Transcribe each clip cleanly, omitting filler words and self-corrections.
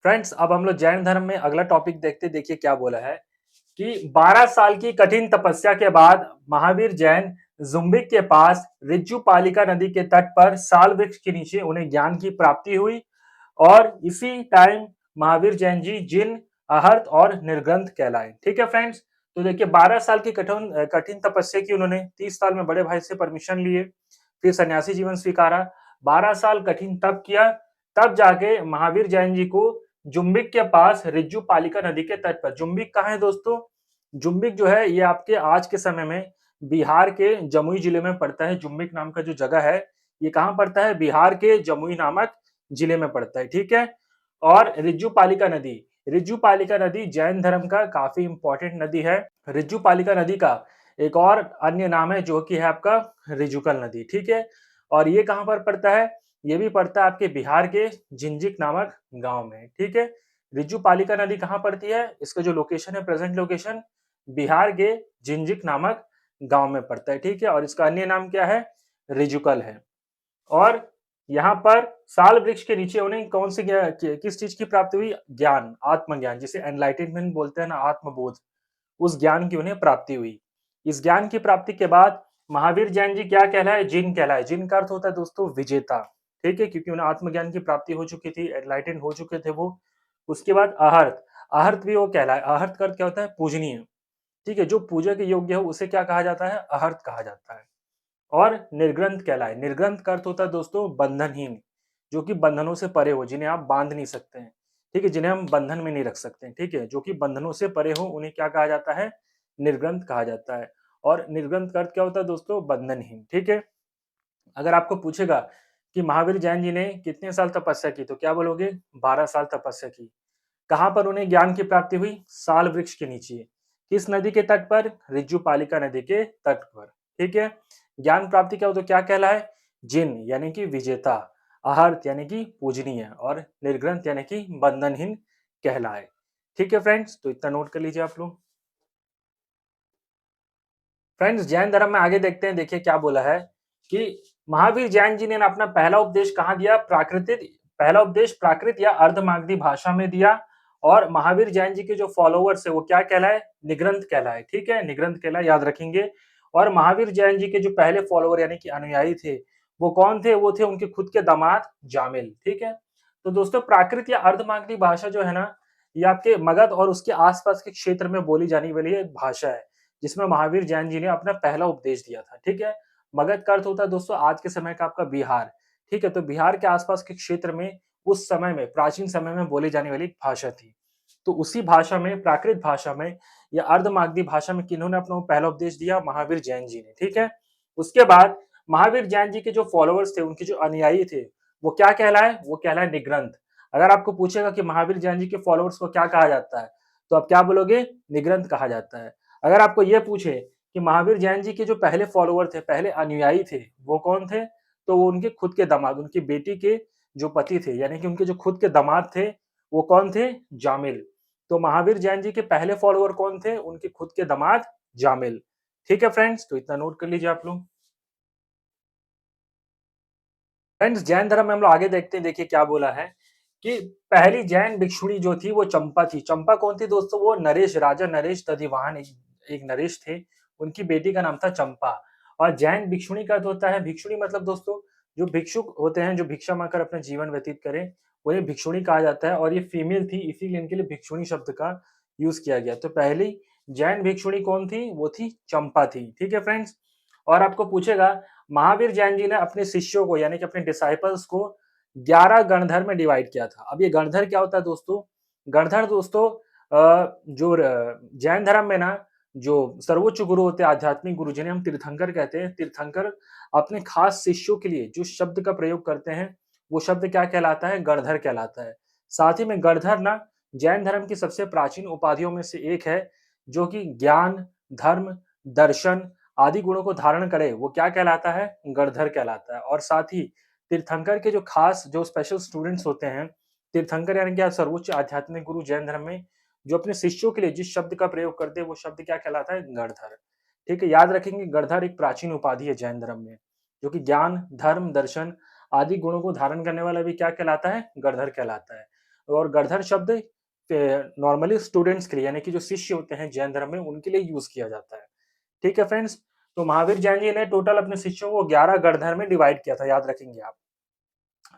Friends, अब हम लोग जैन धर्म में अगला टॉपिक देखते, देखिए क्या बोला है कि 12 साल की कठिन तपस्या के बाद महावीर जैन जुम्बिक के पास रिज्जूपालिका नदी के तट पर साल वृक्ष के नीचे उन्हें ज्ञान की प्राप्ति हुई। और इसी टाइम महावीर जैन जी जिन, अहर्त और निर्ग्रंथ कहलाए। ठीक है फ्रेंड्स, तो देखिए 12 साल की कठिन कठिन तपस्या की उन्होंने, 30 साल में बड़े भाई से परमिशन लिए, फिर सन्यासी जीवन स्वीकारा, 12 साल कठिन तप किया, तब जाके महावीर जैन जी को जुम्बिक के पास रिज्जूपालिका नदी के तट पर, जुम्बिक कहाँ है दोस्तों? जुम्बिक जो है ये आपके आज के समय में बिहार के जमुई जिले में पड़ता है। जुम्बिक नाम का जो जगह है ये कहाँ पड़ता है? बिहार के जमुई नामक जिले में पड़ता है। ठीक है। और रिज्जूपालिका नदी, रिज्जूपालिका नदी जैन धर्म का काफी इंपॉर्टेंट नदी है। रिज्जूपालिका नदी का एक और अन्य नाम है जो कि है आपका रिजुकल नदी। ठीक है। और ये कहां पर पड़ता है? ये भी पड़ता है आपके बिहार के जिंजिक नामक गांव में। ठीक है। रिज्जूपालिका नदी कहां पड़ती है? इसका जो लोकेशन है, प्रेजेंट लोकेशन, बिहार के जिंजिक नामक गांव में पड़ता है। ठीक है। और इसका अन्य नाम क्या है? रिजुकल है। और यहाँ पर साल वृक्ष के नीचे उन्हें कौन सी किस चीज की प्राप्ति हुई? ज्ञान, आत्मज्ञान, जिसे एनलाइटनमेंट बोलते हैं ना, आत्मबोध, उस ज्ञान की उन्हें प्राप्ति हुई। इस ज्ञान की प्राप्ति के बाद महावीर जैन जी क्या कहलाए? जिन कहलाए। जिन का अर्थ होता है दोस्तों विजेता। ठीक है, क्योंकि उन्हें आत्मज्ञान की प्राप्ति हो चुकी थी, एनलाइटन हो चुके थे वो। उसके बाद अहर्त, अहर्त भी वो कहलाए। अहर्त का अर्थ क्या होता है? पूजनीय। ठीक है, जो पूजा के योग्य हो उसे क्या कहा जाता है? अहर्त कहा जाता है। और निर्ग्रंथ कहलाए। निर्ग्रंथ का अर्थ होता है दोस्तों बंधनहीन, जो कि बंधनों से परे हो, जिन्हें आप बांध नहीं सकते हैं। ठीक है, जिन्हें हम बंधन में नहीं रख सकते हैं। ठीक है, जो कि बंधनों से परे हो उन्हें क्या कहा जाता है? निर्ग्रंथ कहा जाता है। और निर्ग्रंथ का अर्थ क्या होता है दोस्तों? बंधनहीन। ठीक है। अगर आपको पूछेगा कि महावीर जैन जी ने कितने साल तपस्या की, तो क्या बोलोगे? 12 साल तपस्या की। कहां पर उन्हें ज्ञान की प्राप्ति हुई? साल वृक्ष के नीचे। किस नदी के तट पर? रिज्जूपालिका नदी के तट पर। ठीक है। ज्ञान प्राप्ति क्या हो तो क्या कहलाए? जिन यानी कि विजेता, अहर्त यानी कि पूजनीय, और निर्ग्रंथ यानी कि बंधनहीन कहलाए। ठीक है फ्रेंड्स, तो इतना नोट कर लीजिए आप लोग। फ्रेंड्स, जैन धर्म में आगे देखते हैं, देखिए क्या बोला है कि महावीर जैन जी ने ना अपना पहला उपदेश कहाँ दिया? प्राकृतिक, पहला उपदेश प्राकृत या अर्धमागधी भाषा में दिया। और महावीर जैन जी के जो फॉलोवर्स है वो क्या कहलाए? निग्रंथ कहलाए। ठीक है, निग्रंथ कहलाए, याद रखेंगे। और महावीर जैन जी के जो पहले फॉलोवर यानी कि अनुयायी थे वो कौन थे? वो थे उनके खुद के दामाद जामिल। ठीक है। तो दोस्तों प्राकृत या अर्धमागधी भाषा जो है ना, ये आपके मगध और उसके आसपास के क्षेत्र में बोली जाने वाली एक भाषा है, जिसमें महावीर जैन जी ने अपना पहला उपदेश दिया था। ठीक है। मगध का अर्थ होता है दोस्तों आज के समय का आपका बिहार। ठीक है, तो बिहार के आसपास के क्षेत्र में उस समय में, प्राचीन समय में बोली जाने वाली एक भाषा थी। तो उसी भाषा में, प्राकृत भाषा में या अर्धमागधी भाषा में किन्होंने अपना पहला उपदेश दिया? महावीर जैन जी ने। ठीक है। उसके बाद महावीर जैन जी के जो फॉलोअर्स थे, उनके जो अनुयायी थे, वो क्या कहलाए? वो कहलाए निग्रंथ। अगर आपको पूछेगा कि महावीर जैन जी के फॉलोअर्स को क्या कहा जाता है, तो आप क्या बोलोगे? निग्रंथ कहा जाता है। अगर आपको ये पूछे कि महावीर जैन जी के जो पहले फॉलोवर थे, पहले अनुयायी थे, वो कौन थे, तो वो उनके खुद के दामाद, उनकी बेटी के जो पति थे, यानी कि उनके जो खुद के दामाद थे, वो कौन थे? जामिल। तो महावीर जैन जी के पहले फॉलोवर कौन थे? उनके खुद के दामाद जामिल। ठीक है फ्रेंड्स, तो इतना नोट कर लीजिए आप लोग। फ्रेंड्स, जैन धर्म में हम लोग आगे देखते हैं, देखिए क्या बोला है कि पहली जैन भिक्षुणी जो थी वो चंपा थी। चंपा कौन थी दोस्तों? वो नरेश, राजा नरेश दधिवाहन, एक नरेश थे, उनकी बेटी का नाम था चंपा। और जैन भिक्षुणी का अर्थ होता है, भिक्षुणी मतलब दोस्तों जो भिक्षुक होते हैं, जो भिक्षा मांगकर अपना जीवन व्यतीत करें, उन्हें भिक्षुणी कहा जाता है। और ये फीमेल थी, इसीलिए इनके लिए भिक्षुणी शब्द का यूज किया गया। तो पहली जैन भिक्षुणी कौन थी? वो थी चंपा थी। ठीक है फ्रेंड्स। और आपको पूछेगा महावीर जैन जी ने अपने शिष्यों को यानी कि अपने डिसाइपल्स को 11 गणधर में डिवाइड किया था। अब ये गणधर क्या होता है दोस्तों? गणधर दोस्तों जो जैन धर्म में ना जो सर्वोच्च गुरु होते हैं, आध्यात्मिक गुरु, जिन्हें हम तीर्थंकर कहते हैं, तीर्थंकर अपने खास शिष्यों के लिए जो शब्द का प्रयोग करते हैं वो शब्द क्या कहलाता है? गणधर कहलाता है। साथ ही में गणधर ना जैन धर्म की सबसे प्राचीन उपाधियों में से एक है, जो कि ज्ञान, धर्म, दर्शन आदि गुणों को धारण करे, वो क्या कहलाता है? गणधर कहलाता है। और साथ ही तीर्थंकर के जो खास, जो स्पेशल स्टूडेंट्स होते हैं, तीर्थंकर यानी कि सर्वोच्च आध्यात्मिक गुरु जैन धर्म में जो अपने शिष्यों के लिए जिस शब्द का प्रयोग करते हैं वो शब्द क्या कहलाता है? गणधर। ठीक है, याद रखेंगे गणधर एक प्राचीन उपाधि है जैन धर्म में, जो कि ज्ञान, धर्म, दर्शन आदि गुणों को धारण करने वाला भी क्या कहलाता है? गणधर कहलाता है। और गर्धर शब्द नॉर्मली स्टूडेंट्स के लिए यानी कि जो शिष्य होते हैं जैन धर्म में उनके लिए यूज किया जाता है। ठीक है फ्रेंड्स, तो महावीर जैन जी ने टोटल अपने शिष्यों को 11 गणधर में डिवाइड किया था, याद रखेंगे आप।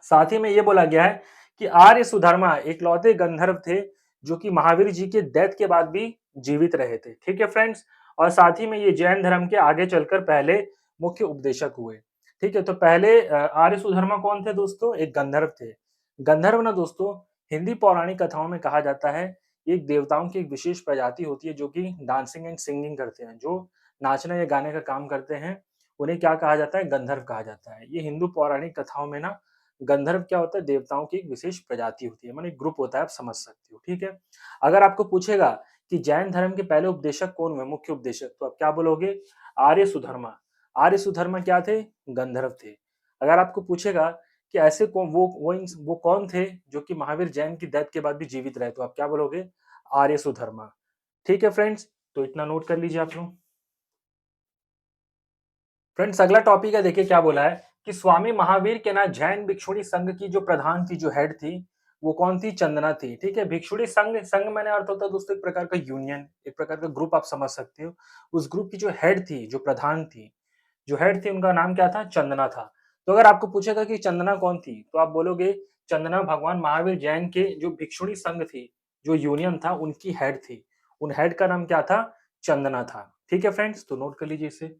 साथ ही में ये बोला गया है कि आर्य सुधर्मा इकलौते गंधर्व थे जो कि महावीर जी के डेथ के बाद भी जीवित रहे थे। ठीक है फ्रेंड्स, और साथ ही में ये जैन धर्म के आगे चलकर पहले मुख्य उपदेशक हुए। ठीक है, तो पहले आर्य सुधर्मा कौन थे दोस्तों? एक गंधर्व थे। गंधर्व ना दोस्तों हिंदी पौराणिक कथाओं में कहा जाता है एक देवताओं की एक विशेष प्रजाति होती है जो कि डांसिंग एंड सिंगिंग करते हैं, जो नाचने या गाने का काम करते हैं, उन्हें क्या कहा जाता है? गंधर्व कहा जाता है। ये हिंदू पौराणिक कथाओं में ना गंधर्व क्या होता है? देवताओं की एक विशेष प्रजाति होती है, माने एक ग्रुप होता है, आप समझ सकते हो। ठीक है, अगर आपको पूछेगा कि जैन धर्म के पहले उपदेशक कौन हुए, मुख्य उपदेशक, तो आप क्या बोलोगे? आर्य सुधर्मा। आर्य सुधर्मा क्या थे? गंधर्व थे। अगर आपको पूछेगा कि ऐसे कौन वो कौन थे जो कि महावीर जैन की डेथ के बाद भी जीवित रहे, तो आप क्या बोलोगे? आर्य सुधर्मा। ठीक है फ्रेंड्स, तो इतना नोट कर लीजिए आप लोग। फ्रेंड्स अगला टॉपिक है, देखिए क्या बोला है कि स्वामी महावीर के ना जैन भिक्षुणी संघ की जो प्रधान थी, जो हेड थी, वो कौन थी? चंदना थी। ठीक है, भिक्षुणी संघ, संघ मैंने अर्थ होता है दोस्तों एक प्रकार का यूनियन, एक प्रकार का ग्रुप, आप समझ सकते हो। उस ग्रुप की जो हेड थी, जो प्रधान थी, जो हेड थी, उनका नाम क्या था? चंदना था। तो अगर आपको पूछेगा कि चंदना कौन थी, तो आप बोलोगे चंदना भगवान महावीर जैन के जो भिक्षुणी संघ थी, जो यूनियन था, उनकी हेड थी। उन हेड का नाम क्या था? चंदना था। ठीक है फ्रेंड्स, तो नोट कर लीजिए इसे।